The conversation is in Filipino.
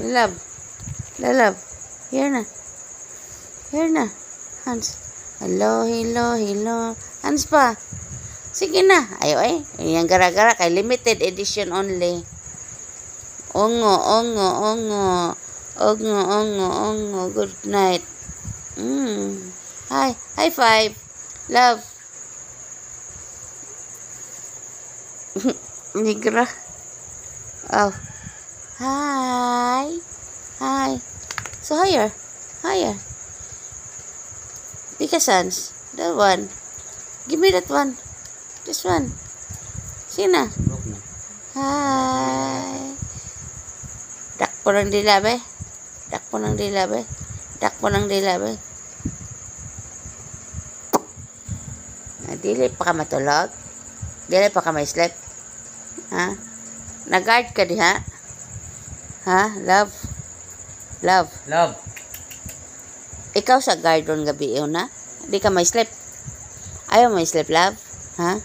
Love. Love. Here na. Here na. Hans. Hello, hello, hello. Hans pa. Sige na. Ayo Yang gara-gara kay limited edition only. Ongo, ongo, ongo. Ongo, ongo, ongo. Good night. Hi. High five. Love. Nigra. Oh. Hi. Hi. So higher. Higher. Sans. That one. Give me that one. This one. Sina. Hi. Dakpo ng dila, be. Dakpo ng dila, be. Dakpo ng dila, be. Dili pa ka matulog? Dili pa ka may sleep? Ha? Nag-guard ka diha? Ha? Love? Love? Love. Ikaw sa guard ron gabi yun, ha? Di ka may sleep? Ayaw may sleep, love? Ha?